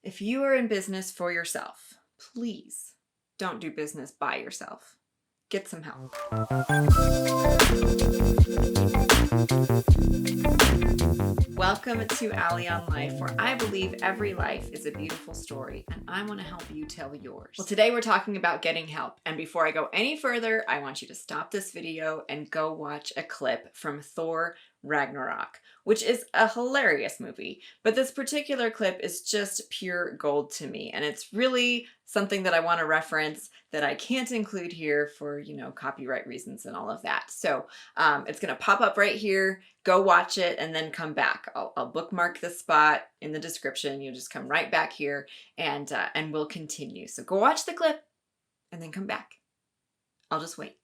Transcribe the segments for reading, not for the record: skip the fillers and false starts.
If you are in business for yourself, please don't do business by yourself. Get some help. Welcome to Allie on Life, where I believe every life is a beautiful story, and I want to help you tell yours. Well, today we're talking about getting help, and before I go any further, I want you to stop this video and go watch a clip from Thor Ragnarok, which is a hilarious movie, but this particular clip is just pure gold to me, and it's really something that I want to reference that I can't include here for, copyright reasons and all of that. So it's going to pop up right here. Go watch it and then come back. I'll bookmark the spot in the description. You just come right back here and we'll continue. So go watch the clip and then come back. I'll just wait.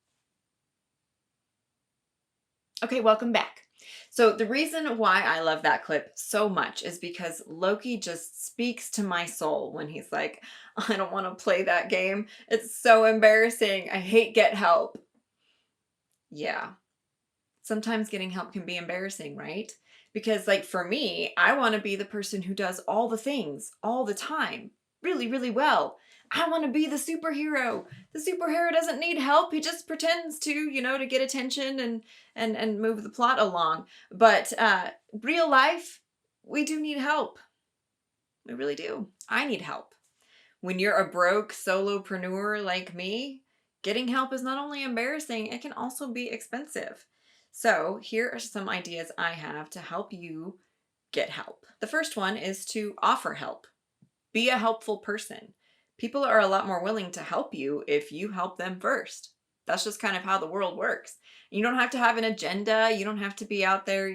Okay, welcome back. So the reason why I love that clip so much is because Loki just speaks to my soul when he's like, I don't want to play that game. It's so embarrassing. I hate get help. Yeah. Sometimes getting help can be embarrassing, right? Because like for me, I want to be the person who does all the things all the time really, really well. I want to be the superhero. The superhero doesn't need help. He just pretends to get attention and move the plot along. But real life, we do need help. We really do. I need help. When you're a broke solopreneur like me, getting help is not only embarrassing, it can also be expensive. So here are some ideas I have to help you get help. The first one is to offer help. Be a helpful person. People are a lot more willing to help you if you help them first. That's just kind of how the world works. You don't have to have an agenda. You don't have to be out there,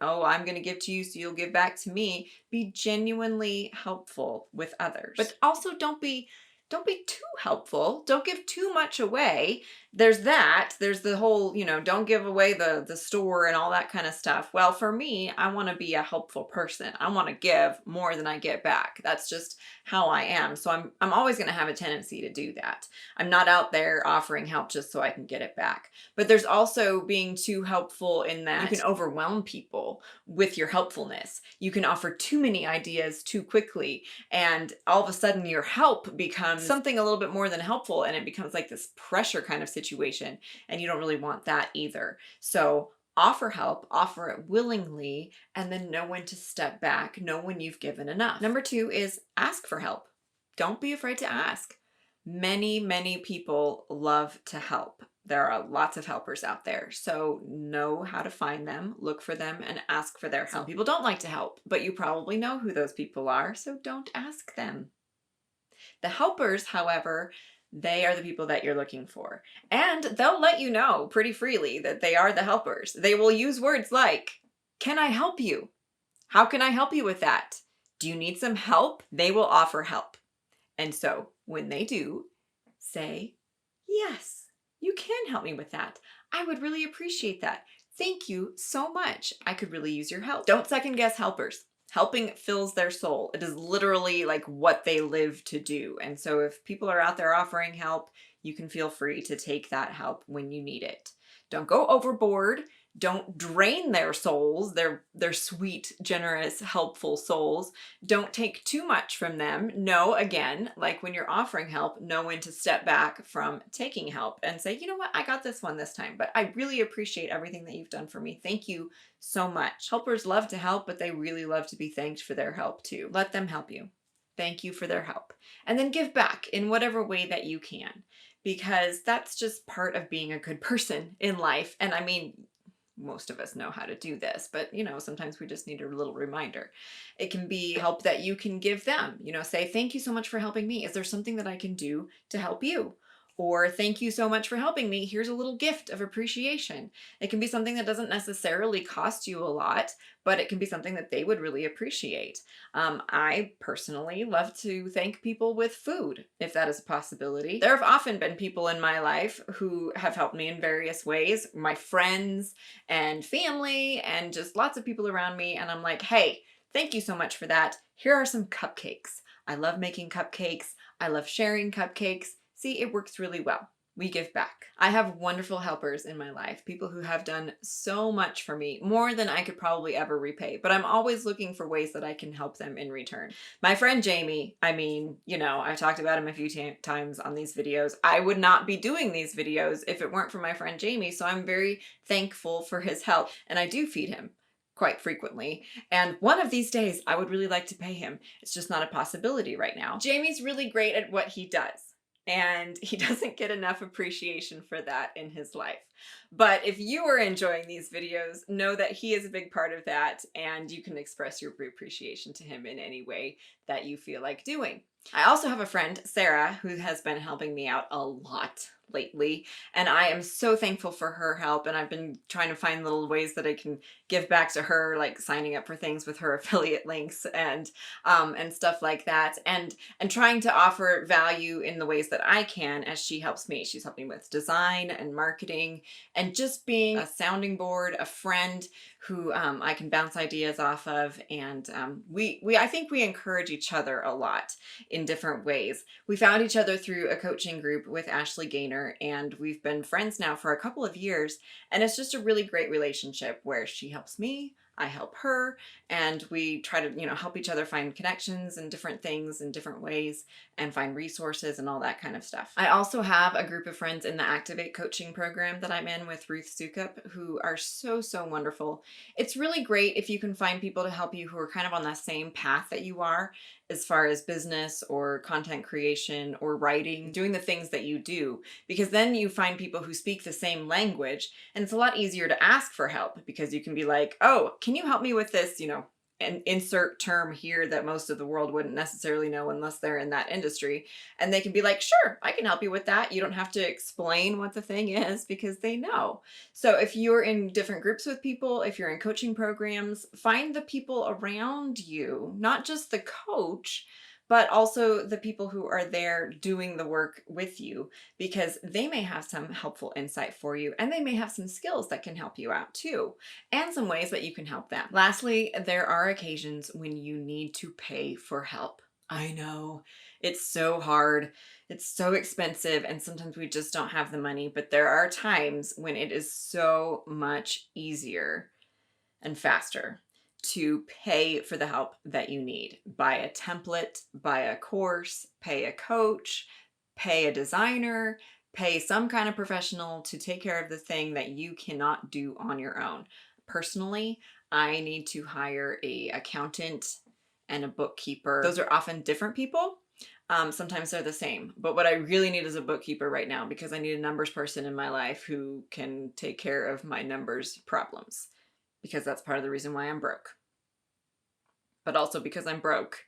oh, I'm going to give to you so you'll give back to me. Be genuinely helpful with others. But also don't be too helpful. Don't give too much away. There's that. There's the whole, don't give away the store and all that kind of stuff. Well, for me, I want to be a helpful person. I want to give more than I get back. That's just how I am. So I'm always going to have a tendency to do that. I'm not out there offering help just so I can get it back. But there's also being too helpful in that you can overwhelm people with your helpfulness. You can offer too many ideas too quickly, and all of a sudden your help becomes something a little bit more than helpful, and it becomes like this pressure kind of situation, and you don't really want that either. So offer help, offer it willingly, and then know when to step back, know when you've given enough. Number 2 is ask for help. Don't be afraid to ask. Many, many people love to help. There are lots of helpers out there, so know how to find them, look for them, and ask for their help. Some people don't like to help, but you probably know who those people are, so don't ask them. The helpers, however, they are the people that you're looking for. And they'll let you know pretty freely that they are the helpers. They will use words like, can I help you? How can I help you with that? Do you need some help? They will offer help. And so when they do, say, yes, you can help me with that. I would really appreciate that. Thank you so much. I could really use your help. Don't second guess helpers. Helping fills their soul. It is literally like what they live to do. And so if people are out there offering help, you can feel free to take that help when you need it. Don't go overboard. Don't drain their souls, their sweet, generous, helpful souls. Don't take too much from them. Know, again, like when you're offering help, know when to step back from taking help and say, you know what, I got this one this time, but I really appreciate everything that you've done for me. Thank you so much. Helpers love to help, but they really love to be thanked for their help too. Let them help you. Thank you for their help. And then give back in whatever way that you can, because that's just part of being a good person in life. And I mean, most of us know how to do this, but sometimes we just need a little reminder. It can be help that you can give them, say, thank you so much for helping me. Is there something that I can do to help you? Or thank you so much for helping me. Here's a little gift of appreciation. It can be something that doesn't necessarily cost you a lot, but it can be something that they would really appreciate. I personally love to thank people with food, if that is a possibility. There have often been people in my life who have helped me in various ways, my friends and family and just lots of people around me. And I'm like, hey, thank you so much for that. Here are some cupcakes. I love making cupcakes. I love sharing cupcakes. See, it works really well. we give back. I have wonderful helpers in my life, people who have done so much for me, more than I could probably ever repay, but I'm always looking for ways that I can help them in return. My friend Jamie, I mean, I've talked about him a few times on these videos. I would not be doing these videos if it weren't for my friend Jamie, so I'm very thankful for his help, and I do feed him quite frequently. And one of these days, I would really like to pay him. It's just not a possibility right now. Jamie's really great at what he does, and he doesn't get enough appreciation for that in his life. But if you are enjoying these videos, know that he is a big part of that, and you can express your appreciation to him in any way that you feel like doing. I also have a friend, Sarah, who has been helping me out a lot lately, and I am so thankful for her help, and I've been trying to find little ways that I can give back to her, like signing up for things with her affiliate links and stuff like that, and trying to offer value in the ways that I can as she helps me. She's helping with design and marketing and just being a sounding board, a friend who I can bounce ideas off of, and I think we encourage each other a lot in different ways. We found each other through a coaching group with Ashley Gaynor, and we've been friends now for a couple of years, and it's just a really great relationship where she helps me, I help her, and we try to, help each other find connections and different things in different ways and find resources and all that kind of stuff. I also have a group of friends in the Activate coaching program that I'm in with Ruth Sukup, who are so, so wonderful. It's really great if you can find people to help you who are kind of on the same path that you are, as far as business or content creation or writing, doing the things that you do, because then you find people who speak the same language, and it's a lot easier to ask for help because you can be like, oh, can you help me with this, an insert term here that most of the world wouldn't necessarily know unless they're in that industry. And they can be like, sure, I can help you with that. You don't have to explain what the thing is because they know. So if you're in different groups with people, if you're in coaching programs, find the people around you, not just the coach, but also the people who are there doing the work with you, because they may have some helpful insight for you, and they may have some skills that can help you out too, and some ways that you can help them. Lastly, there are occasions when you need to pay for help. I know, it's so hard, it's so expensive, and sometimes we just don't have the money, but there are times when it is so much easier and faster to pay for the help that you need. Buy a template, buy a course, pay a coach, pay a designer, pay some kind of professional to take care of the thing that you cannot do on your own. Personally, I need to hire an accountant and a bookkeeper. Those are often different people. Sometimes they're the same, but what I really need is a bookkeeper right now because I need a numbers person in my life who can take care of my numbers problems, because that's part of the reason why I'm broke. But also because I'm broke,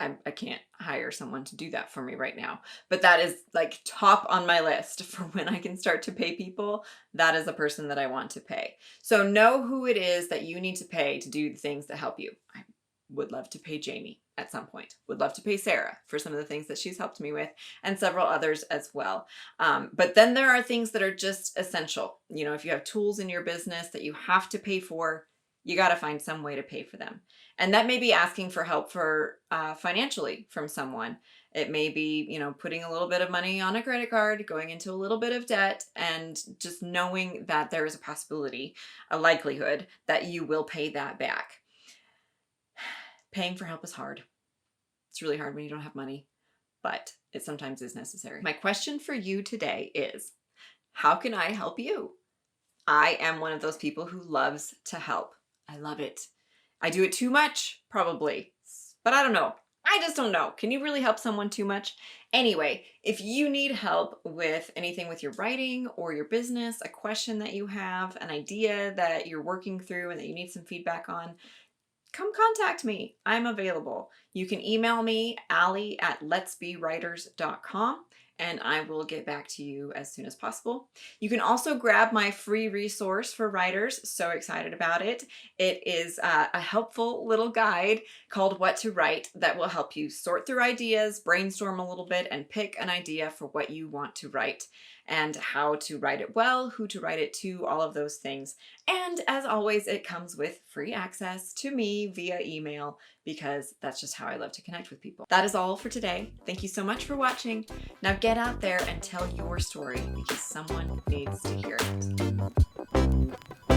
I can't hire someone to do that for me right now. But that is like top on my list for when I can start to pay people. That is a person that I want to pay. So know who it is that you need to pay to do the things that help you. I would love to pay Jamie at some point. Would love to pay Sarah for some of the things that she's helped me with, and several others as well. But then there are things that are just essential. If you have tools in your business that you have to pay for, you got to find some way to pay for them. And that may be asking for help for financially from someone. It may be, putting a little bit of money on a credit card, going into a little bit of debt, and just knowing that there is a possibility, a likelihood that you will pay that back. Paying for help is hard. It's really hard when you don't have money, but it sometimes is necessary. My question for you today is, how can I help you? I am one of those people who loves to help. I love it. I do it too much, probably, but I don't know. I just don't know. Can you really help someone too much? Anyway, if you need help with anything with your writing or your business, a question that you have, an idea that you're working through and that you need some feedback on, come contact me. I'm available. You can email me, Allie at letsbewriters.com, and I will get back to you as soon as possible. You can also grab my free resource for writers. So excited about it. It is a helpful little guide called What to Write that will help you sort through ideas, brainstorm a little bit, and pick an idea for what you want to write, and how to write it well, who to write it to, all of those things. And as always, it comes with free access to me via email because that's just how I love to connect with people. That is all for today. Thank you so much for watching. Now get out there and tell your story because someone needs to hear it.